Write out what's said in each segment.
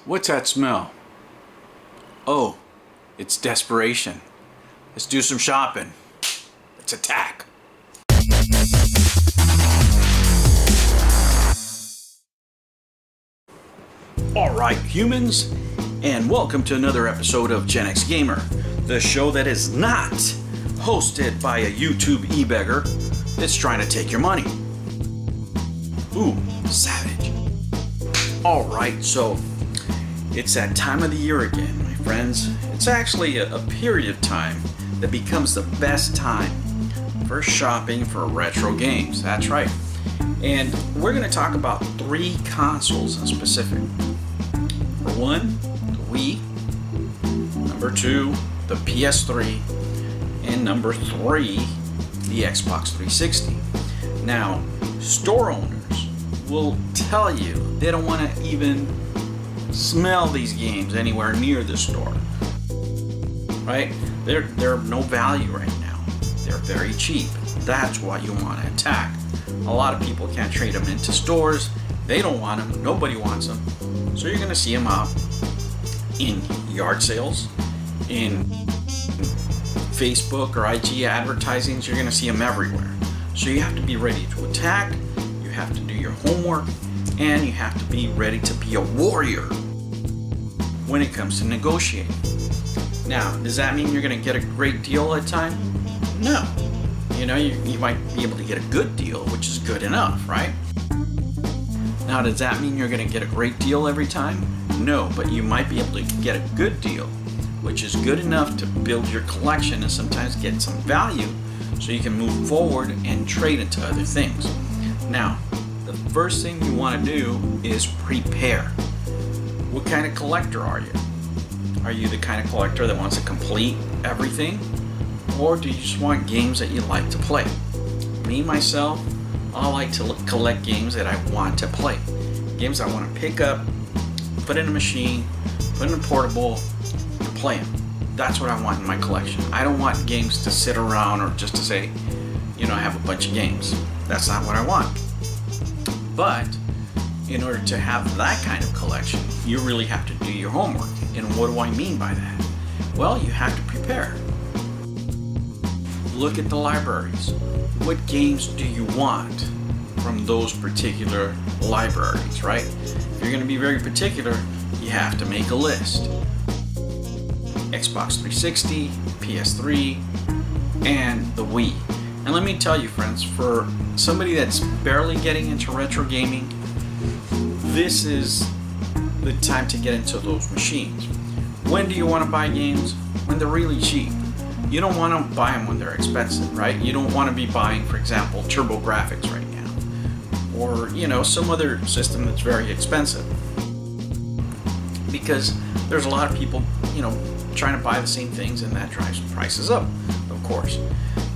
What's that smell? Oh, it's desperation. Let's do some shopping. Let's attack. Alright, humans, and welcome to another episode of Gen X Gamer, the show that is not hosted by a YouTube e-beggar that's trying to take your money. Ooh, savage. Alright, so it's that time of the year again, my friends. It's actually a period of time that becomes the best time for shopping for retro games. That's right. And we're going to talk about 3 consoles in specific. Number 1, the Wii. Number 2, the PS3. And number 3, the Xbox 360. Now, store owners will tell you they don't want to even smell these games anywhere near the store. Right? They're of no value right now. They're very cheap. That's what you want to attack. A lot of people can't trade them into stores. They don't want them. Nobody wants them. So you're going to see them out in yard sales, in Facebook or IG advertisings. You're going to see them everywhere. So you have to be ready to attack. You have to do your homework. And you have to be ready to be a warrior when it comes to negotiating. Now, does that mean you're going to get a great deal at a time? No. You know, you might be able to get a good deal, which is good enough, right? Now, does that mean you're going to get a great deal every time? No, but you might be able to get a good deal, which is good enough to build your collection and sometimes get some value so you can move forward and trade into other things. Now, the first thing you want to do is prepare. What kind of collector are you? Are you the kind of collector that wants to complete everything? Or do you just want games that you like to play? Me, myself, I like to collect games that I want to play. Games I want to pick up, put in a machine, put in a portable, and play them. That's what I want in my collection. I don't want games to sit around or just to say, you know, I have a bunch of games. That's not what I want. But in order to have that kind of collection, you really have to do your homework. And what do I mean by that? Well, you have to prepare. Look at the libraries. What games do you want from those particular libraries, right? If you're going to be very particular, you have to make a list. Xbox 360, PS3, and the Wii. And let me tell you, friends, for somebody that's barely getting into retro gaming, this is the time to get into those machines. When do you want to buy games? When they're really cheap. You don't want to buy them when they're expensive, right? You don't want to be buying, for example, TurboGrafx right now, or you know, some other system that's very expensive, because there's a lot of people, you know, trying to buy the same things, and that drives prices up, of course.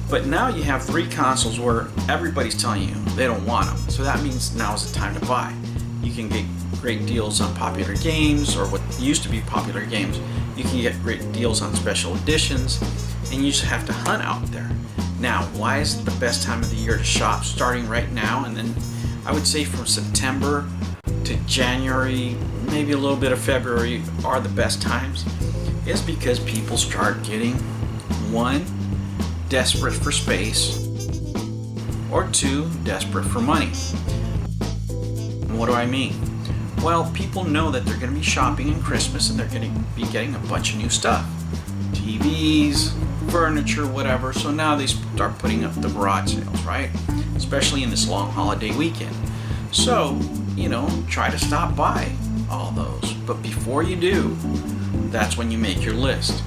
But now you have 3 consoles where everybody's telling you they don't want them, so that means now is the time to buy. You can get great deals on popular games, or what used to be popular games. You can get great deals on special editions, and you just have to hunt out there. Now, why is it the best time of the year to shop? Starting right now, and then I would say from September to January, maybe a little bit of February are the best times, is because people start getting, 1, desperate for space, or 2, desperate for money. What do I mean? Well, people know that they're going to be shopping in Christmas and they're going to be getting a bunch of new stuff. TVs, furniture, whatever. So now they start putting up the garage sales, right? Especially in this long holiday weekend. So, you know, try to stop by all those. But before you do, that's when you make your list.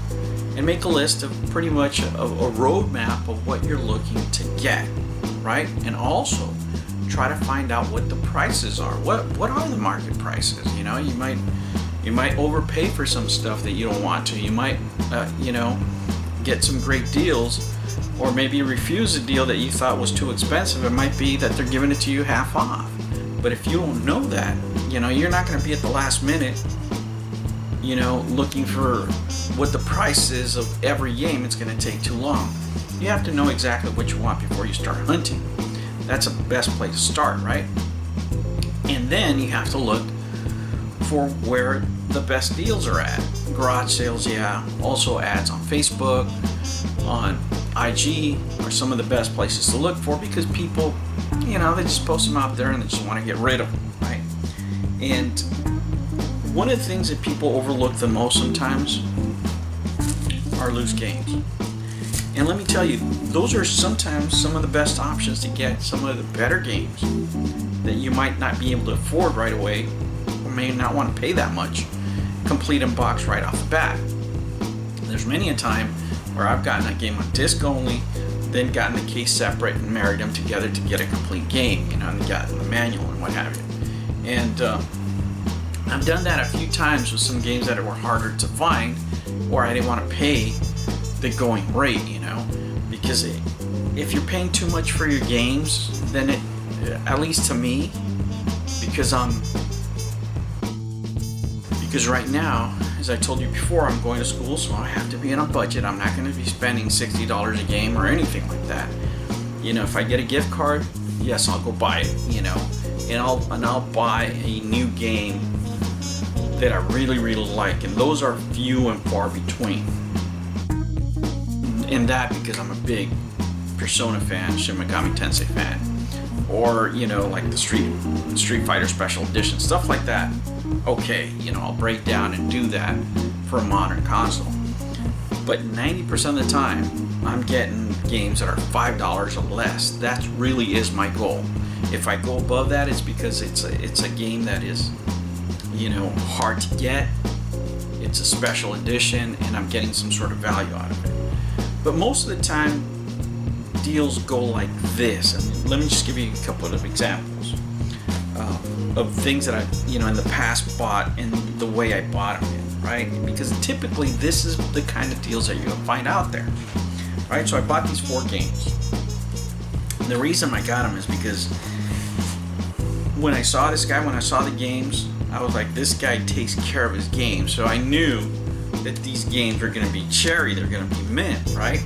And make a list of pretty much a roadmap of what you're looking to get, right? And also try to find out what the prices are. What are the market prices? You know, you might overpay for some stuff that you don't want to. You might, you know, get some great deals, or maybe refuse a deal that you thought was too expensive. It might be that they're giving it to you half off. But if you don't know that, you know, you're not going to be at the last minute, you know, looking for what the price is of every game. It's going to take too long. You have to know exactly what you want before you start hunting. That's the best place to start, right? And then you have to look for where the best deals are at. Garage sales, yeah. Also ads on Facebook, on IG are some of the best places to look for, because people, they just post them out there and they just want to get rid of them, right? And one of the things that people overlook the most sometimes are loose games. And let me tell you, those are sometimes some of the best options to get some of the better games that you might not be able to afford right away, or may not want to pay that much, complete in box right off the bat. There's many a time where I've gotten a game on disc only, then gotten the case separate and married them together to get a complete game, and gotten the manual and what have you. And I've done that a few times with some games that were harder to find, or I didn't want to pay the going rate, because if you're paying too much for your games, then it, at least to me, because right now, as I told you before, I'm going to school, so I have to be on a budget. I'm not going to be spending $60 a game or anything like that. If I get a gift card, yes, I'll go buy it, and I'll buy a new game that I really, really like, and those are few and far between. And that because I'm a big Persona fan, Shin Megami Tensei fan, or like the Street Fighter Special Edition, stuff like that. Okay, I'll break down and do that for a modern console. But 90% of the time, I'm getting games that are $5 or less. That really is my goal. If I go above that, it's because it's a game that is, hard to get. It's a special edition, and I'm getting some sort of value out of it. But most of the time, deals go like this. And let me just give you a couple of examples of things that I, in the past bought and the way I bought them in, right? Because typically this is the kind of deals that you'll find out there, right? So I bought these 4 games. And the reason I got them is because when I saw this guy, when I saw the games, I was like, this guy takes care of his game. So I knew that these games are going to be cherry, they're going to be mint, right?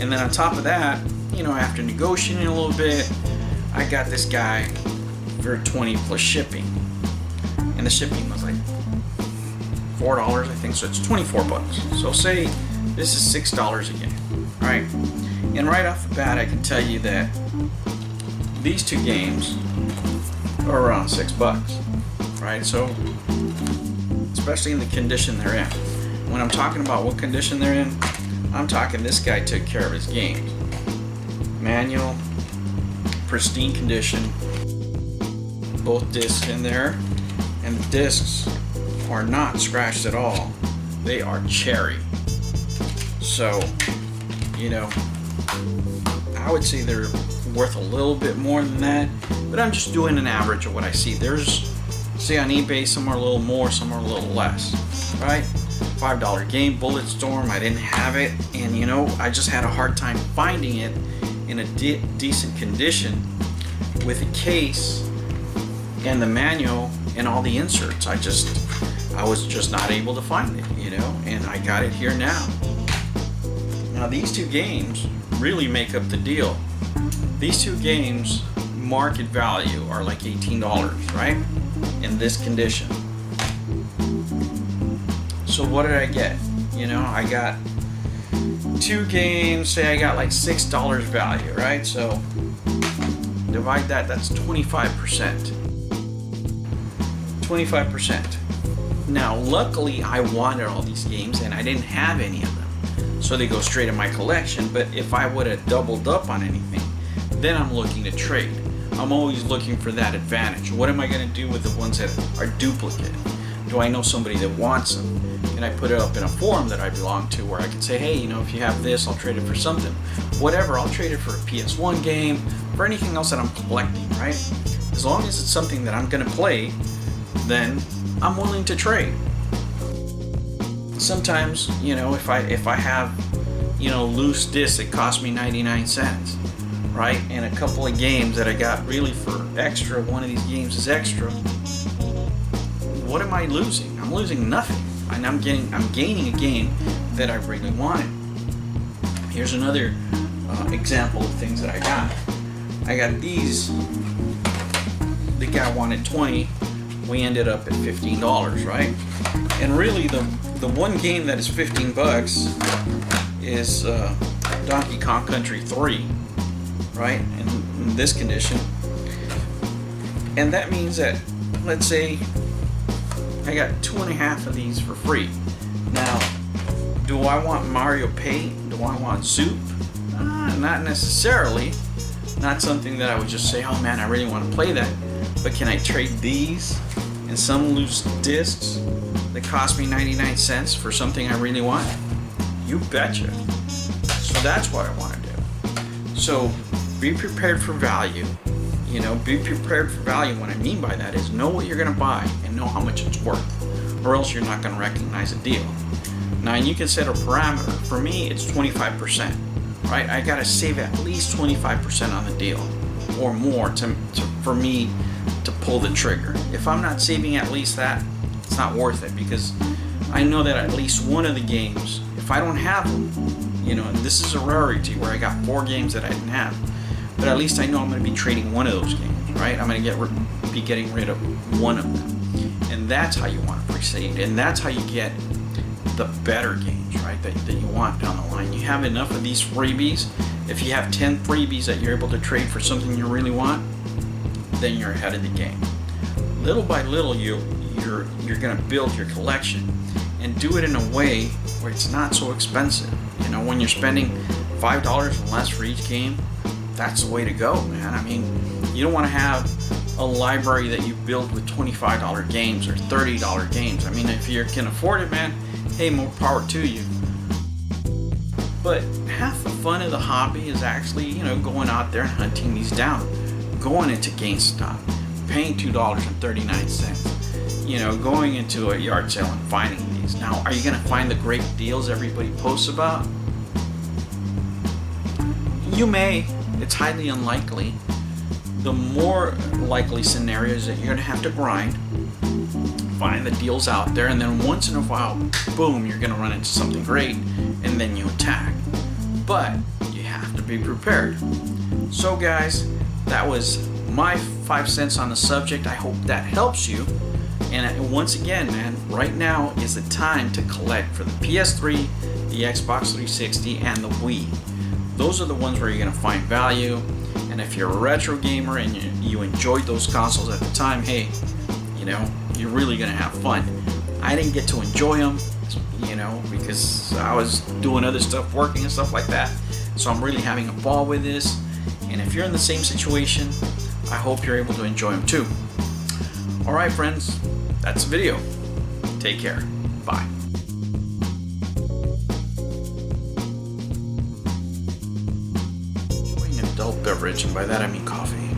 And then on top of that, after negotiating a little bit, I got this guy for $20 plus shipping. And the shipping was like $4, I think, so it's 24 bucks. So say this is $6 a game, right? And right off the bat, I can tell you that these 2 games are around $6, right? So, especially in the condition they're in. When I'm talking about what condition they're in, I'm talking this guy took care of his games. Manual, pristine condition, both discs in there, and the discs are not scratched at all. They are cherry. So, I would say they're worth a little bit more than that, but I'm just doing an average of what I see. There's, say on eBay, some are a little more, some are a little less, right? $5 game, Bulletstorm, I didn't have it, and I just had a hard time finding it in a decent condition with a case and the manual and all the inserts. I was just not able to find it, and I got it here now. Now these 2 games really make up the deal. These 2 games, market value, are like $18, right? In this condition. So what did I get? I got 2 games, say I got like $6 value, right? So divide that's 25%. 25%. Now, luckily, I wanted all these games and I didn't have any of them, so they go straight in my collection. But if I would have doubled up on anything, then I'm looking to trade. I'm always looking for that advantage. What am I going to do with the ones that are duplicate? Do I know somebody that wants them? And I put it up in a forum that I belong to where I can say, hey, if you have this, I'll trade it for something. Whatever, I'll trade it for a PS1 game, for anything else that I'm collecting, right? As long as it's something that I'm going to play, then I'm willing to trade. Sometimes, if I have, loose discs that cost me 99 cents, right? And a couple of games that I got really for extra, one of these games is extra, what am I losing? I'm losing nothing. And I'm gaining a game that I really wanted. Here's another example of things that I got. I got these. The guy wanted 20, we ended up at $15, right? And really the one game that is 15 bucks is Donkey Kong Country 3, right? In this condition. And that means that, let's say I got 2.5 of these for free. Now, do I want Mario Paint? Do I want Zoop? Not necessarily. Not something that I would just say, oh man, I really want to play that. But can I trade these and some loose discs that cost me 99 cents for something I really want? You betcha. So that's what I want to do. So be prepared for value. You know, be prepared for value. What I mean by that is know what you're going to buy and know how much it's worth, or else you're not going to recognize a deal. Now, you can set a parameter. For me, it's 25%, right? I got to save at least 25% on the deal or more for me to pull the trigger. If I'm not saving at least that, it's not worth it, because I know that at least one of the games, if I don't have them, you know, and this is a rarity where I got 4 games that I didn't have, but at least I know I'm going to be trading one of those games, right? I'm going to be getting rid of one of them. And that's how you want to proceed. And that's how you get the better games, right, that you want down the line. You have enough of these freebies. If you have 10 freebies that you're able to trade for something you really want, then you're ahead of the game. Little by little, you're going to build your collection and do it in a way where it's not so expensive. You know, when you're spending $5 or less for each game, that's the way to go, man. I mean, you don't want to have a library that you build with $25 games or $30 games. I mean, if you can afford it, man, hey, more power to you. But half the fun of the hobby is actually, you know, going out there and hunting these down, going into GameStop, paying $2.39, you know, going into a yard sale and finding these. Now, are you going to find the great deals everybody posts about? You may. It's highly unlikely. The more likely scenario is that you're going to have to grind, find the deals out there, and then once in a while, boom, you're going to run into something great, and then you attack. But you have to be prepared. So guys, that was my 5 cents on the subject. I hope that helps you. And once again, man, right now is the time to collect for the PS3, the Xbox 360, and the Wii. Those are the ones where you're going to find value. And if you're a retro gamer and you enjoyed those consoles at the time, hey, you know, you're really going to have fun. I didn't get to enjoy them, you know, because I was doing other stuff, working and stuff like that. So I'm really having a ball with this. And if you're in the same situation, I hope you're able to enjoy them too. All right, friends, that's the video. Take care. Bye. Adult beverage, and by that I mean coffee.